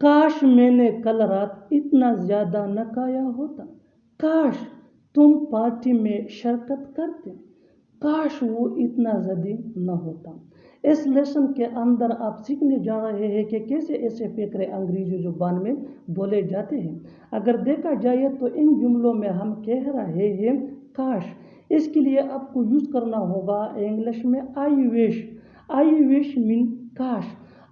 काश मैंने कल रात इतना ज्यादा न खाया होता, काश तुम पार्टी में शिरकत करते, काश वो इतना जदी न होता। इस लेसन के अंदर आप सीखने जा रहे हैं कि कैसे ऐसे फिक्रे अंग्रेजी जुबान में बोले जाते हैं। अगर देखा जाए तो इन जुमलों में हम कह रहे हैं काश, इसके लिए आपको यूज करना होगा इंग्लिश में आई विश मीन काश।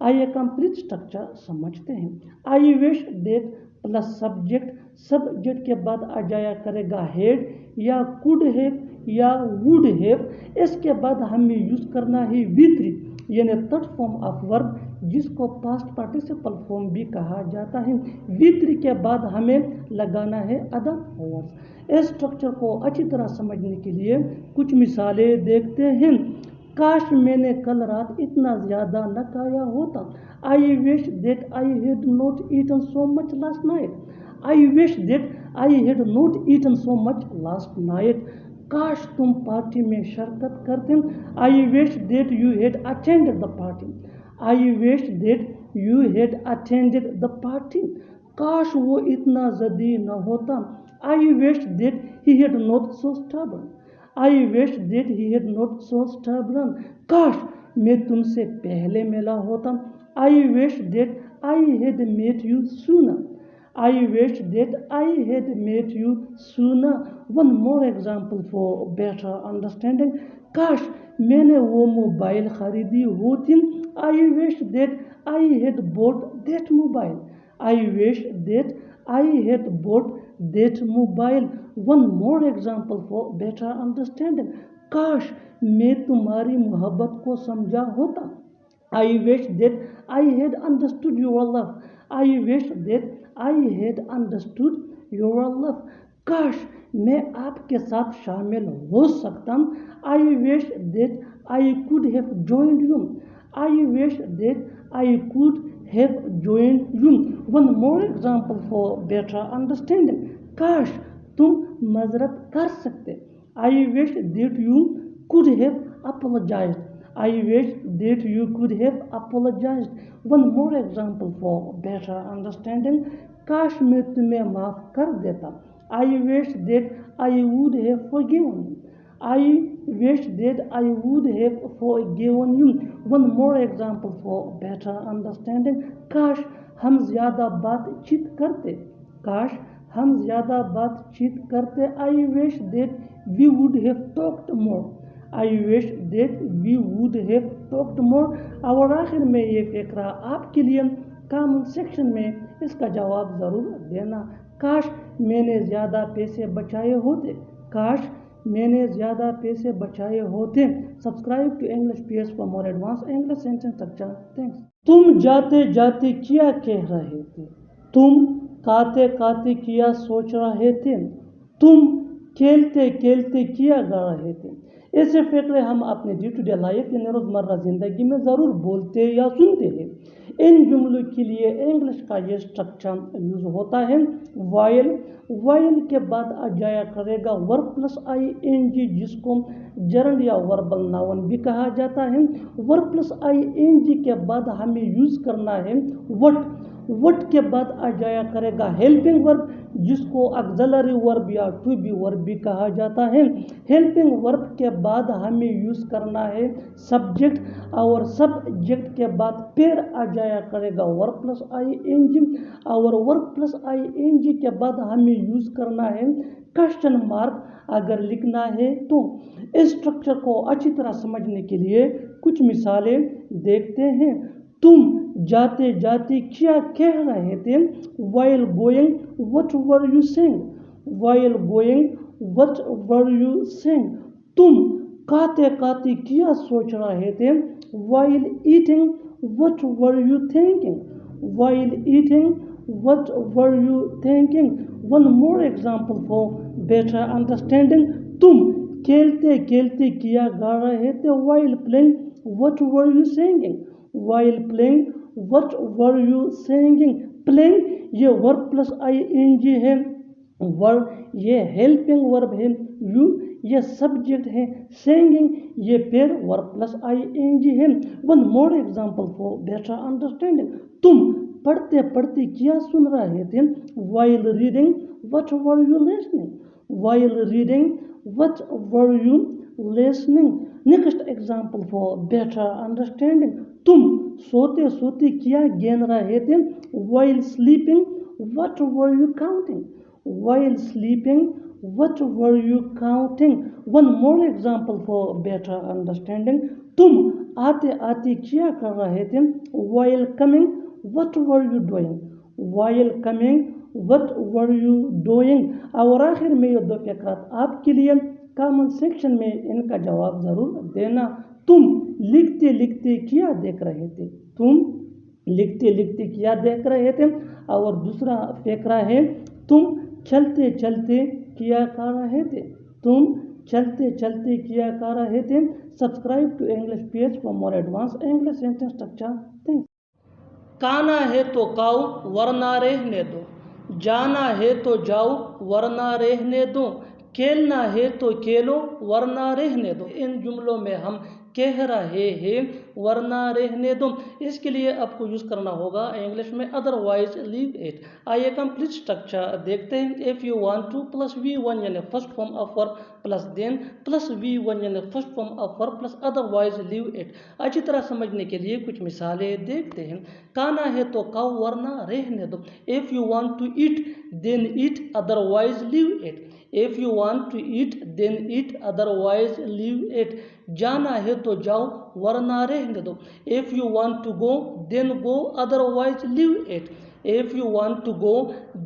आइए कंप्लीट स्ट्रक्चर समझते हैं। I wish that plus subject के बाद आ जाया करेगा हेड या कुड हैव या वुड हैव। इसके बाद हमें यूज करना है वी3 यानी थर्ड फॉर्म ऑफ वर्ब, जिसको पास्ट पार्टिसिपल फॉर्म भी कहा जाता है। वी3 के बाद हमें लगाना है अदर वर्ड्स। इस स्ट्रक्चर को अच्छी तरह समझने के लिए कुछ मिसालें देखते हैं। काश मैंने कल रात इतना ज्यादा न खाया होता। I wish that I had not eaten so much last night. I wish that I had not eaten so much last night. काश तुम पार्टी में शिरकत करते। I wish that you had attended the party. I wish that you had attended the party. काश वो इतना जदी न होता। I wish that he had not so stubborn. I wish that he had not so stubborn. काश मैं तुमसे पहले मिला होता। I wish that I had met you sooner. I wish that I had met you sooner. One more example for better understanding. काश मैंने वो mobile खरीदी होती। I wish that I had bought that mobile. I wish that I had bought that mobile. One more example for better understanding. काश मैं तुम्हारी मोहब्बत को समझा होता। I wish that I had understood your love. I wish that I had understood your love. काश मैं आपके साथ शामिल हो सकता। I wish that I could have joined you. I wish that I could have joined you. One more example for better understanding. काश तुम मजरत कर सकते। I wish that you could have apologized. I wish that you could have apologized. One more example for better understanding. काश मैं तुम्हें माफ कर देता। I wish that I would have forgiven you. I wish that I would have forgiven you. One more example for better understanding. काश हम ज्यादा बातचीत करते। काश हम ज्यादा बातचीत करते। I wish that we would have talked more. I wish that we would have talked more. और आखिर में ये फिक्रा आपके लिए कमेंट सेक्शन में इसका जवाब ज़रूर देना। काश मैंने ज़्यादा पैसे बचाए होते। काश मैंने ज़्यादा पैसे बचाए होते। Subscribe to English P S for more advance English sentence structure. Thanks. तुम जाते जाते क्या कह रहे थे। तुम खाते खाते क्या सोच रहे थे। तुम खेलते खेलते क्या गा रहे थे। ऐसे फिक्रे हम अपने डे टू डे लाइफ यानी रोज़मर्रा ज़िंदगी में ज़रूर बोलते या सुनते हैं। इन जुमलों के लिए इंग्लिश का ये स्ट्रक्चर यूज होता है वाइल के बाद आ जाया करेगा वर्ब प्लस आईएनजी, जिसको जर्नड या वर्बल नाउन भी कहा जाता है। वर्ब प्लस आईएनजी के बाद हमें यूज करना है वट के बाद आ जाया करेगा हेल्पिंग वर्ब, जिसको ऑक्सिलरी वर्ब या टू बी वर्ब भी कहा जाता है। हेल्पिंग वर्ब के बाद हमें यूज करना है सब्जेक्ट और सब्जेक्ट के बाद फिर आ जाया करेगा वर्ब प्लस आईएनजी और वर्ब प्लस आईएनजी के बाद हमें यूज करना है क्वेश्चन मार्क अगर लिखना है तो। इस स्ट्रक्चर को अच्छी तरह समझने के लिए कुछ मिसालें देखते हैं। तुम जाते जाते क्या कह रहे थे। While going what were you saying. While going what were you saying. तुम खाते खाते क्या सोच रहे थे। While eating what were you thinking. While eating what were you thinking. One more example for better understanding. तुम खेलते खेलते क्या गा रहे थे। While playing what were you singing. While playing, what were you singing? Playing ये verb plus ING है। Verb ये हेल्पिंग वर्ब है। यू ये सब्जेक्ट है। सिंगिंग ये फिर वर्ब प्लस आईएनजी है। One more example for better understanding. तुम पढ़ते पढ़ते क्या सुन रहे थे? While reading, what were you listening? While reading, what were you listening? Next example for better understanding. तुम सोते सोते क्या गिन रहे थे? While sleeping, what were you counting? While sleeping, what were you counting? One more example for better understanding. तुम आते आते क्या कर रहे थे? While coming, what were you doing? While coming, what were you doing? और आखिर में ये दो फिक्रात आपके लिए, कमेंट सेक्शन में इनका जवाब ज़रूर देना। तुम लिखते लिखते क्या देख रहे थे? तुम लिखते लिखते क्या देख रहे थे? और दूसरा फिक्रा है, तुम चलते चलते क्या कर रहे थे? तुम चलते चलते क्या कर रहे थे? Subscribe to English page for more advance English sentence structure. Thanks. खाना है तो खाओ वरना रहने दो, जाना है तो जाओ वरना रहने दो, खेलना है तो खेलो वरना रहने दो। इन जुमलों में हम कह रहे हैं वरना रहने दो, इसके लिए आपको यूज़ करना होगा इंग्लिश में अदरवाइज लीव इट। आइए कंप्लीट स्ट्रक्चर देखते हैं। If you want to plus V1 यानी first form of verb plus then plus V1 यानी first form of verb plus otherwise leave it. अच्छी तरह समझने के लिए कुछ मिसालें देखते हैं। खाना है तो खाओ वरना रहने दो। If you want to eat then eat otherwise leave it. If you want to eat, then eat, otherwise leave it. जाना है तो जाओ वरना रहने दो। If you want to go, then go, otherwise leave it. If you want to go,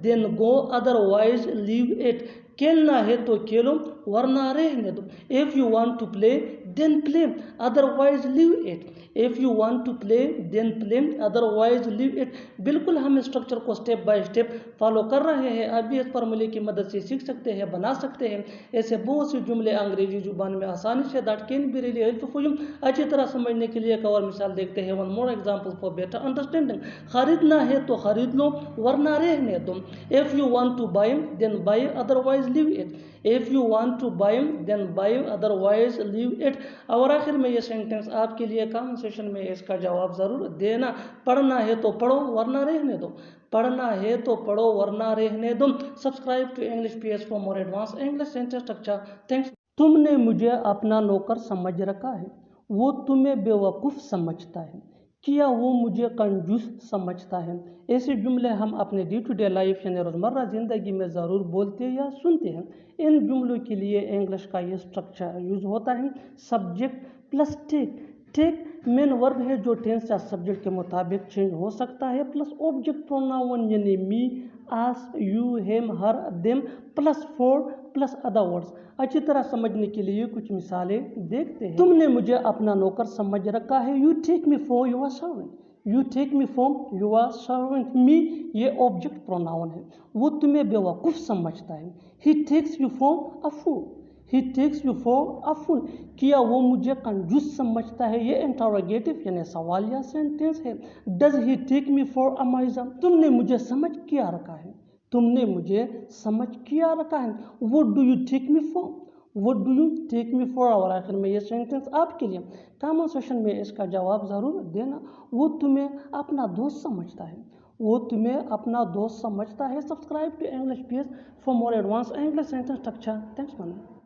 then go, otherwise leave it. खेलना है तो खेलो वरना रहने दो। If you want to play, then play, otherwise leave it. If you want to play, then play, otherwise leave it. बिल्कुल हम structure को step by step follow कर रहे हैं। आप भी इस फार्मूले की मदद से सीख सकते हैं, बना सकते हैं। ऐसे बहुत से जुमले अंग्रेजी जुबान में आसानी say that can be really helpful for you. अच्छी तरह समझने के लिए एक और मिसाल देखते हैं। One more example for better understanding. खरीदना है तो खरीद लो वरना रहने दो। If you want to buy, then buy, otherwise leave it. If you want to buy, then buy, otherwise leave it. और आखिर में ये सेंटेंस आपके लिए कमेंट सेक्शन में इसका जवाब ज़रूर देना। पढ़ना है तो पढ़ो वरना रहने दो। पढ़ना है तो पढ़ो वरना रहने दो। Subscribe to English page for more advance English sentence structure. Thanks. तुमने मुझे अपना नौकर समझ रखा है, वो तुम्हें बेवकूफ़ समझता है, क्या वो मुझे कंजूस समझता है। ऐसे जुमले हम अपने डे टू डे लाइफ यानी रोज़मर्रा ज़िंदगी में ज़रूर बोलते या सुनते हैं। इन जुमलों के लिए इंग्लिश का ये स्ट्रक्चर यूज़ होता है subject plus take. Take main verb है जो टेंस या सब्जेक्ट के मुताबिक चेंज हो सकता है, प्लस ऑब्जेक्ट प्रोनाउन यानी me, us, you, him, her, them, plus for, plus other words. अच्छी तरह समझने के लिए कुछ मिसालें देखते हैं। तुमने मुझे अपना नौकर समझ रखा है, you take me for your servant. You take me for your servant. Me ये ऑब्जेक्ट प्रोनाउन है, वो तुम्हें बेवकूफ़ समझता है। He takes you for a fool. He takes you for a fool. क्या वो मुझे कंजूस समझता है, ये इंटरोगेटिव यानी सवालिया सेंटेंस है। Does he take me for a miser. तुमने मुझे समझ किया रखा है। तुमने मुझे समझ किया रखा है। वो do you take me for. वो do you take me for. और आखिर में ये सेंटेंस आपके लिए, कमेंट सेक्शन में इसका जवाब ज़रूर देना। वो तुम्हें अपना दोस्त समझता है। वो तुम्हें अपना दोस्त समझता है। Subscribe to English page for more advance English sentence structure. Thanks for